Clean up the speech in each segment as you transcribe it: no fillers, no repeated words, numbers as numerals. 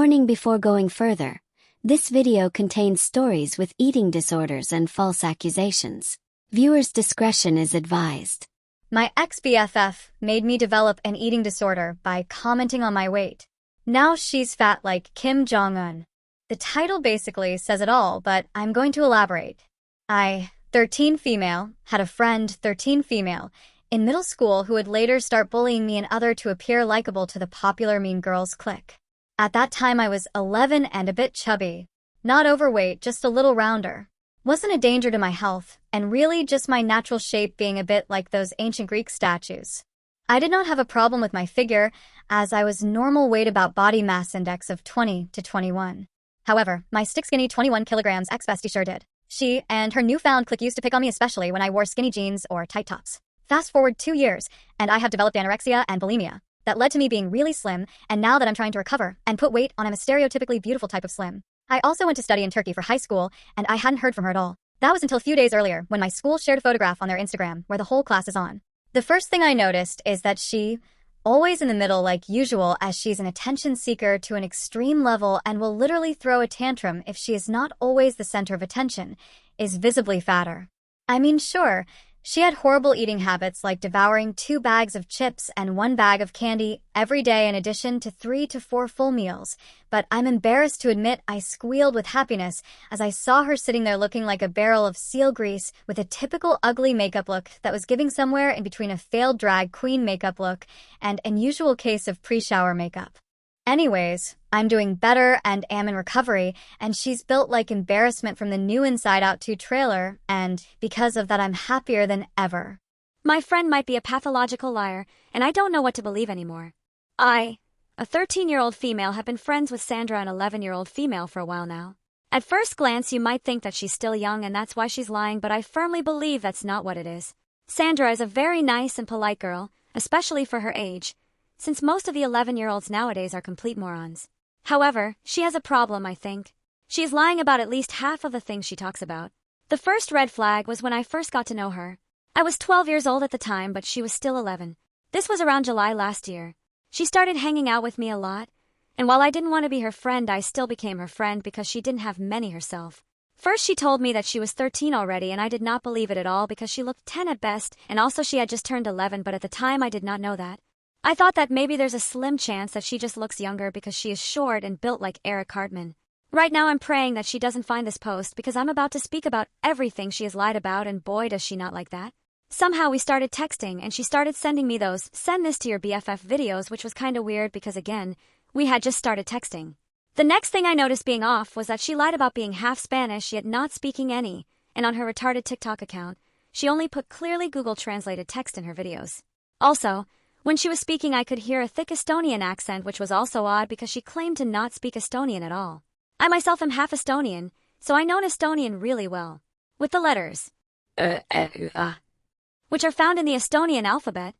Warning before going further. This video contains stories with eating disorders and false accusations. Viewers' discretion is advised. My ex-BFF made me develop an eating disorder by commenting on my weight. Now she's fat like Kim Jong-un. The title basically says it all, but I'm going to elaborate. I, 13 female, had a friend, 13 female, in middle school who would later start bullying me and other to appear likable to the popular mean girls clique. At that time I was 11 and a bit chubby. Not overweight, just a little rounder. Wasn't a danger to my health, and really just my natural shape being a bit like those ancient Greek statues. I did not have a problem with my figure, as I was normal weight about body mass index of 20 to 21. However, my stick skinny 21 kilograms ex-bestie sure did. She and her newfound clique used to pick on me especially when I wore skinny jeans or tight tops. Fast forward 2 years, and I have developed anorexia and bulimia. That led to me being really slim, and now that I'm trying to recover and put weight on, I'm a stereotypically beautiful type of slim. I also went to study in Turkey for high school, and I hadn't heard from her at all. That was until a few days earlier when my school shared a photograph on their Instagram where the whole class is on. The first thing I noticed is that she, always in the middle like usual, as she's an attention seeker to an extreme level and will literally throw a tantrum if she is not always the center of attention, is visibly fatter. I mean, sure, she had horrible eating habits like devouring 2 bags of chips and 1 bag of candy every day in addition to 3 to 4 full meals, but I'm embarrassed to admit I squealed with happiness as I saw her sitting there looking like a barrel of seal grease with a typical ugly makeup look that was giving somewhere in between a failed drag queen makeup look and an unusual case of pre-shower makeup. Anyways, I'm doing better and am in recovery, and she's built like embarrassment from the new Inside Out 2 trailer, and because of that I'm happier than ever. My friend might be a pathological liar, and I don't know what to believe anymore. I, a 13-year-old female, have been friends with Sandra, an 11-year-old female, for a while now. At first glance you might think that she's still young and that's why she's lying, but I firmly believe that's not what it is. Sandra is a very nice and polite girl, especially for her age, since most of the 11-year-olds nowadays are complete morons. However, she has a problem, I think. She is lying about at least half of the things she talks about. The first red flag was when I first got to know her. I was 12 years old at the time, but she was still 11. This was around July last year. She started hanging out with me a lot, and while I didn't want to be her friend, I still became her friend because she didn't have many herself. First she told me that she was 13 already, and I did not believe it at all because she looked 10 at best, and also she had just turned 11, but at the time I did not know that. I thought that maybe there's a slim chance that she just looks younger because she is short and built like Eric Cartman. Right now I'm praying that she doesn't find this post because I'm about to speak about everything she has lied about, and boy does she not like that. Somehow we started texting and she started sending me those "send this to your BFF" videos, which was kinda weird because again, we had just started texting. The next thing I noticed being off was that she lied about being half Spanish yet not speaking any, and on her retarded TikTok account, she only put clearly Google translated text in her videos. Also, when she was speaking I could hear a thick Estonian accent, which was also odd because she claimed to not speak Estonian at all. I myself am half Estonian, so I know Estonian really well. With the letters which are found in the Estonian alphabet,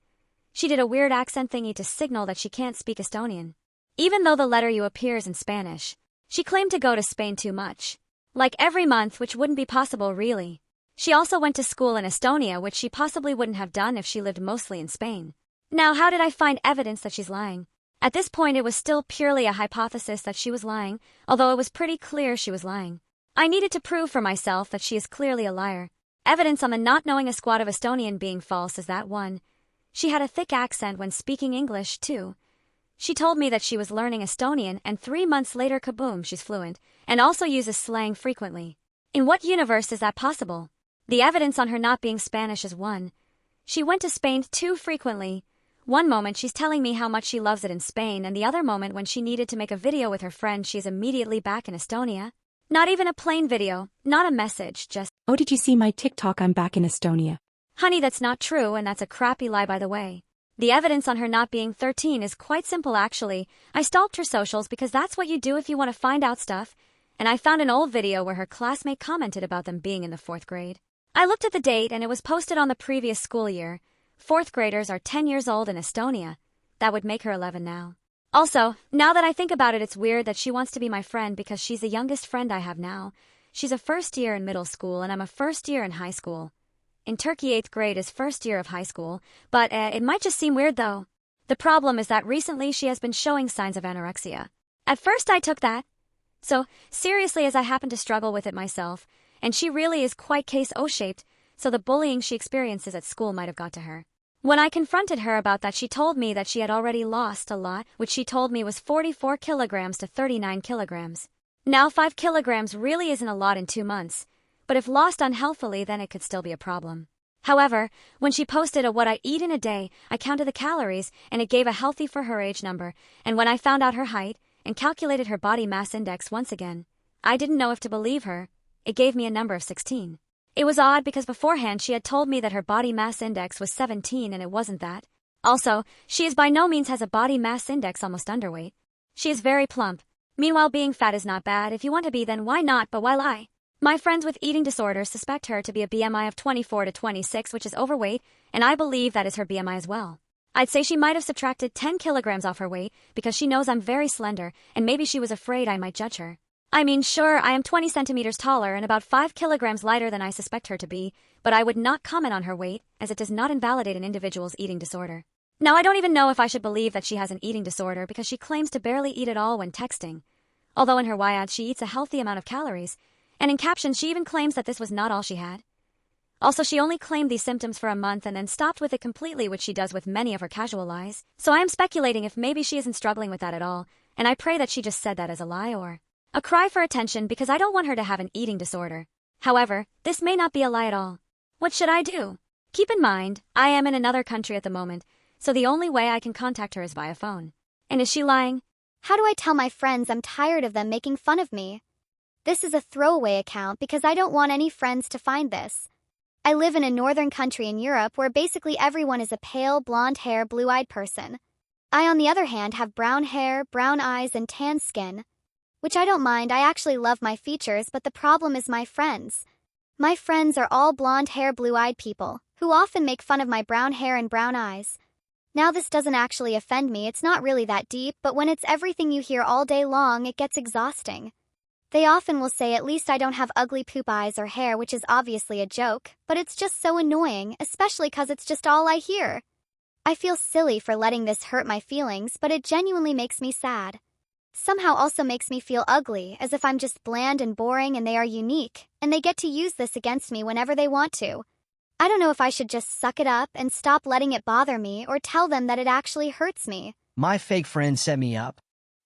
she did a weird accent thingy to signal that she can't speak Estonian. Even though the letter U appears in Spanish, she claimed to go to Spain too much. Like every month, which wouldn't be possible really. She also went to school in Estonia, which she possibly wouldn't have done if she lived mostly in Spain. Now, how did I find evidence that she's lying? At this point, it was still purely a hypothesis that she was lying, although it was pretty clear she was lying. I needed to prove for myself that she is clearly a liar. Evidence on the not knowing a squat of Estonian being false is that 1. She had a thick accent when speaking English, 2. She told me that she was learning Estonian, and 3 months later, kaboom, she's fluent, and also uses slang frequently. In what universe is that possible? The evidence on her not being Spanish is 1. She went to Spain too frequently. One moment she's telling me how much she loves it in Spain, and the other moment when she needed to make a video with her friend she is immediately back in Estonia. Not even a plain video, not a message, just, "Oh, did you see my TikTok? I'm back in Estonia." Honey, that's not true, and that's a crappy lie by the way. The evidence on her not being 13 is quite simple actually. I stalked her socials because that's what you do if you want to find out stuff, and I found an old video where her classmate commented about them being in the 4th grade. I looked at the date and it was posted on the previous school year. 4th graders are 10 years old in Estonia. That would make her 11 now. Also, now that I think about it, it's weird that she wants to be my friend because she's the youngest friend I have now. She's a first year in middle school and I'm a first year in high school. In Turkey, 8th grade is first year of high school, but it might just seem weird though. The problem is that recently she has been showing signs of anorexia. At first I took that so seriously as I happen to struggle with it myself, and she really is quite case O-shaped, so the bullying she experiences at school might have got to her. When I confronted her about that, she told me that she had already lost a lot, which she told me was 44 kilograms to 39 kilograms. Now 5 kilograms really isn't a lot in 2 months, but if lost unhealthily then it could still be a problem. However, when she posted a what I eat in a day, I counted the calories and it gave a healthy for her age number, and when I found out her height and calculated her body mass index once again, I didn't know if to believe her. It gave me a number of 16. It was odd because beforehand she had told me that her body mass index was 17 and it wasn't that. Also, she is by no means has a body mass index almost underweight. She is very plump. Meanwhile, being fat is not bad. If you want to be, then why not? But while my friends with eating disorders suspect her to be a BMI of 24 to 26, which is overweight, and I believe that is her BMI as well. I'd say she might have subtracted 10 kilograms off her weight because she knows I'm very slender, and maybe she was afraid I might judge her. I mean, sure, I am 20 centimeters taller and about 5 kilograms lighter than I suspect her to be, but I would not comment on her weight, as it does not invalidate an individual's eating disorder. Now, I don't even know if I should believe that she has an eating disorder because she claims to barely eat at all when texting. Although in her YAD she eats a healthy amount of calories, and in captions she even claims that this was not all she had. Also, she only claimed these symptoms for a month and then stopped with it completely, which she does with many of her casual lies. So I am speculating if maybe she isn't struggling with that at all, and I pray that she just said that as a lie or a cry for attention because I don't want her to have an eating disorder. However, this may not be a lie at all. What should I do? Keep in mind, I am in another country at the moment, so the only way I can contact her is via phone. And is she lying? How do I tell my friends I'm tired of them making fun of me? This is a throwaway account because I don't want any friends to find this. I live in a northern country in Europe where basically everyone is a pale, blonde hair, blue-eyed person. I, on the other hand, have brown hair, brown eyes, and tan skin. Which I don't mind, I actually love my features, but the problem is my friends. My friends are all blonde hair, blue-eyed people, who often make fun of my brown hair and brown eyes. Now this doesn't actually offend me, it's not really that deep, but when it's everything you hear all day long, it gets exhausting. They often will say at least I don't have ugly poop eyes or hair, which is obviously a joke, but it's just so annoying, especially cause it's just all I hear. I feel silly for letting this hurt my feelings, but it genuinely makes me sad. Somehow also makes me feel ugly, as if I'm just bland and boring and they are unique, and they get to use this against me whenever they want to. I don't know if I should just suck it up and stop letting it bother me or tell them that it actually hurts me. My fake friend set me up.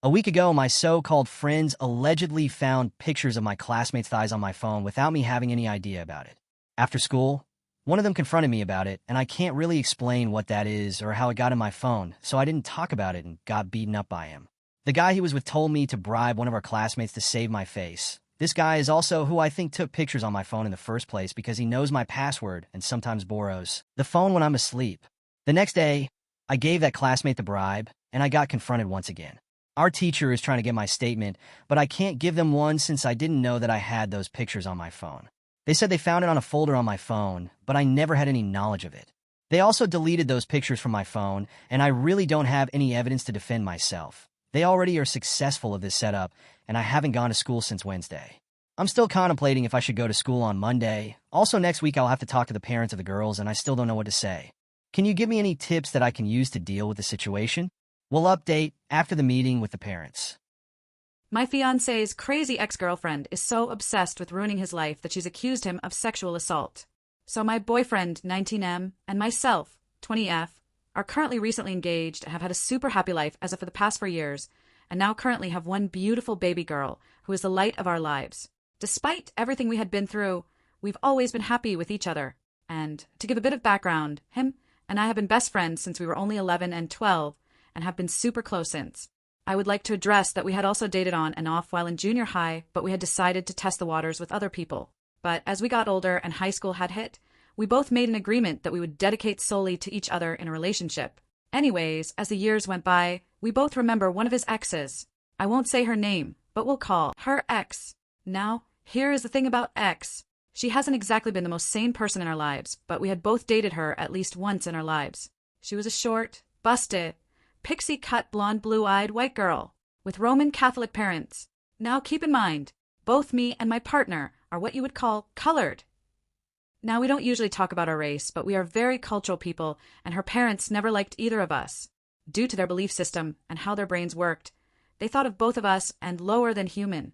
A week ago, my so-called friends allegedly found pictures of my classmates' thighs on my phone without me having any idea about it. After school, one of them confronted me about it, and I can't really explain what that is or how it got in my phone, so I didn't talk about it and got beaten up by him. The guy he was with told me to bribe one of our classmates to save my face. This guy is also who I think took pictures on my phone in the first place because he knows my password and sometimes borrows the phone when I'm asleep. The next day, I gave that classmate the bribe, and I got confronted once again. Our teacher is trying to get my statement, but I can't give them one since I didn't know that I had those pictures on my phone. They said they found it on a folder on my phone, but I never had any knowledge of it. They also deleted those pictures from my phone, and I really don't have any evidence to defend myself. They already are successful of this setup, and I haven't gone to school since Wednesday. I'm still contemplating if I should go to school on Monday. Also, next week I'll have to talk to the parents of the girls, and I still don't know what to say. Can you give me any tips that I can use to deal with the situation? We'll update after the meeting with the parents. My fiancé's crazy ex-girlfriend is so obsessed with ruining his life that she's accused him of sexual assault. So my boyfriend, 19M, and myself, 20F, are currently recently engaged and have had a super happy life as of for the past 4 years, and now currently have one beautiful baby girl who is the light of our lives. Despite everything we had been through, we've always been happy with each other. And to give a bit of background, him and I have been best friends since we were only 11 and 12, and have been super close since. I would like to address that we had also dated on and off while in junior high, but we had decided to test the waters with other people. But as we got older and high school had hit, we both made an agreement that we would dedicate solely to each other in a relationship. Anyways, as the years went by, we both remember one of his exes. I won't say her name, but we'll call her X. Now, here is the thing about X. She hasn't exactly been the most sane person in our lives, but we had both dated her at least once in our lives. She was a short, busted, pixie-cut, blonde, blue-eyed white girl with Roman Catholic parents. Now keep in mind, both me and my partner are what you would call colored. Now, we don't usually talk about our race, but we are very cultural people, and her parents never liked either of us. Due to their belief system and how their brains worked, They thought of both of us and lower than human,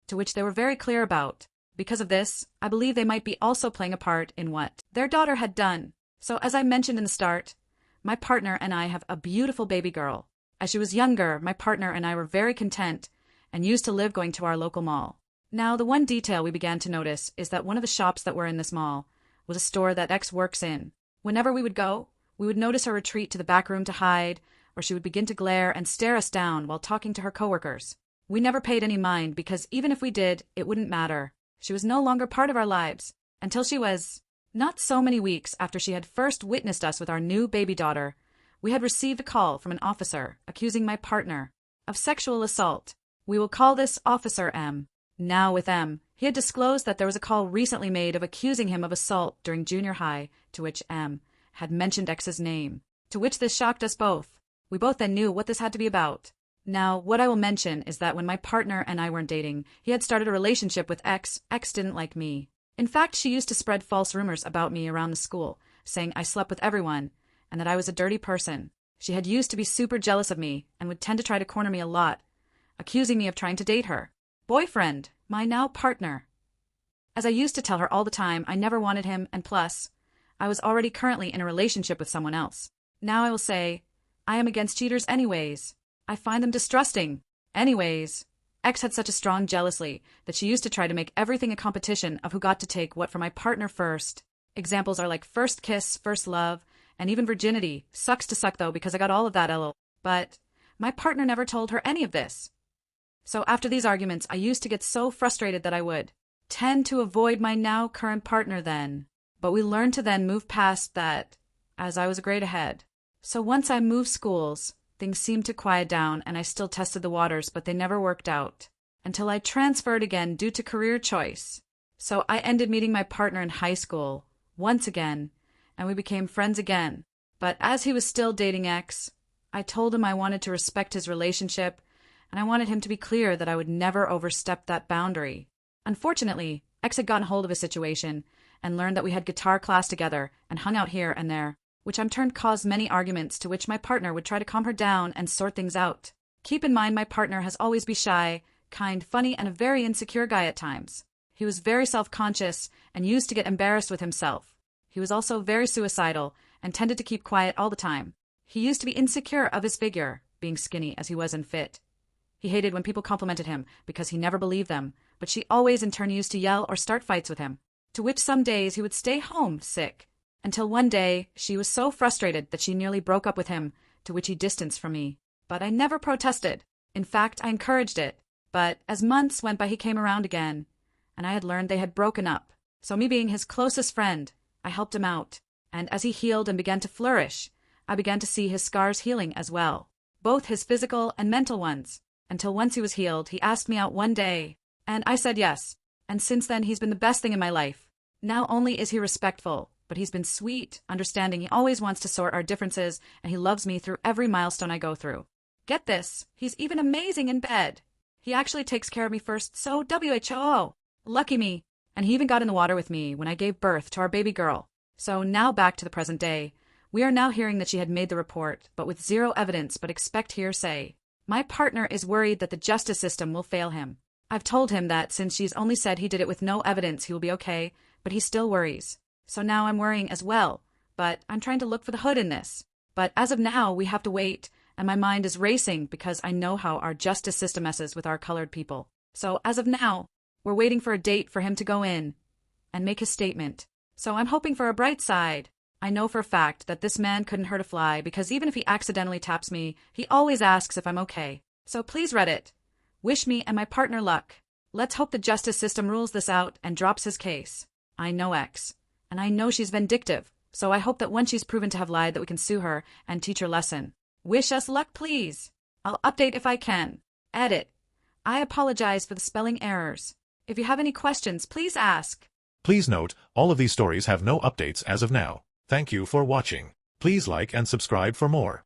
to which they were very clear about. Because of this, I believe they might be also playing a part in what their daughter had done. So as I mentioned in the start, my partner and I have a beautiful baby girl. As she was younger, my partner and I were very content and used to live going to our local mall. Now, the one detail we began to notice is that one of the shops that were in this mall was a store that X works in. Whenever we would go, we would notice her retreat to the back room to hide, or she would begin to glare and stare us down while talking to her coworkers. We never paid any mind because even if we did, it wouldn't matter. She was no longer part of our lives until she was. Not so many weeks after she had first witnessed us with our new baby daughter, we had received a call from an officer accusing my partner of sexual assault. We will call this Officer M. Now with M, he had disclosed that there was a call recently made of accusing him of assault during junior high, to which M had mentioned X's name, to which this shocked us both. We both then knew what this had to be about. Now, what I will mention is that when my partner and I weren't dating, he had started a relationship with X. X didn't like me. In fact, she used to spread false rumors about me around the school, saying I slept with everyone and that I was a dirty person. She had used to be super jealous of me and would tend to try to corner me a lot, accusing me of trying to date her boyfriend, my now partner. As I used to tell her all the time, I never wanted him, and plus, I was already currently in a relationship with someone else. Now I will say, I am against cheaters anyways. I find them distrusting. Anyways, X had such a strong jealousy that she used to try to make everything a competition of who got to take what for my partner first. Examples are like first kiss, first love, and even virginity. Sucks to suck though because I got all of that lol. But my partner never told her any of this. So after these arguments, I used to get so frustrated that I would tend to avoid my now current partner then. But we learned to then move past that as I was a grade ahead. So once I moved schools, things seemed to quiet down and I still tested the waters, but they never worked out until I transferred again due to career choice. So I ended meeting my partner in high school once again, and we became friends again. But as he was still dating X, I told him I wanted to respect his relationship, and I wanted him to be clear that I would never overstep that boundary. Unfortunately, X had gotten hold of a situation and learned that we had guitar class together and hung out here and there, which in turn caused many arguments to which my partner would try to calm her down and sort things out. Keep in mind my partner has always been shy, kind, funny, and a very insecure guy at times. He was very self-conscious and used to get embarrassed with himself. He was also very suicidal and tended to keep quiet all the time. He used to be insecure of his figure, being skinny as he was unfit. He hated when people complimented him because he never believed them, but she always in turn used to yell or start fights with him, to which some days he would stay home sick. Until one day, she was so frustrated that she nearly broke up with him, to which he distanced from me. But I never protested. In fact, I encouraged it. But as months went by, he came around again, and I had learned they had broken up. So me being his closest friend, I helped him out. And as he healed and began to flourish, I began to see his scars healing as well, both his physical and mental ones. Until once he was healed, he asked me out one day, and I said yes. And since then, he's been the best thing in my life. Not only is he respectful, but he's been sweet, understanding. He always wants to sort our differences, and he loves me through every milestone I go through. Get this, he's even amazing in bed. He actually takes care of me first, so WHO. Lucky me. And he even got in the water with me when I gave birth to our baby girl. So now back to the present day. We are now hearing that she had made the report, but with zero evidence but expect hearsay. My partner is worried that the justice system will fail him. I've told him that since she's only said he did it with no evidence, he will be okay, but he still worries. So now I'm worrying as well, but I'm trying to look for the hood in this. But as of now, we have to wait, and my mind is racing because I know how our justice system messes with our colored people. So as of now, we're waiting for a date for him to go in and make his statement. So I'm hoping for a bright side. I know for a fact that this man couldn't hurt a fly because even if he accidentally taps me, he always asks if I'm okay. So please Reddit, wish me and my partner luck. Let's hope the justice system rules this out and drops his case. I know X, and I know she's vindictive, so I hope that when she's proven to have lied that we can sue her and teach her lesson. Wish us luck, please. I'll update if I can. Edit. I apologize for the spelling errors. If you have any questions, please ask. Please note, all of these stories have no updates as of now. Thank you for watching. Please like and subscribe for more.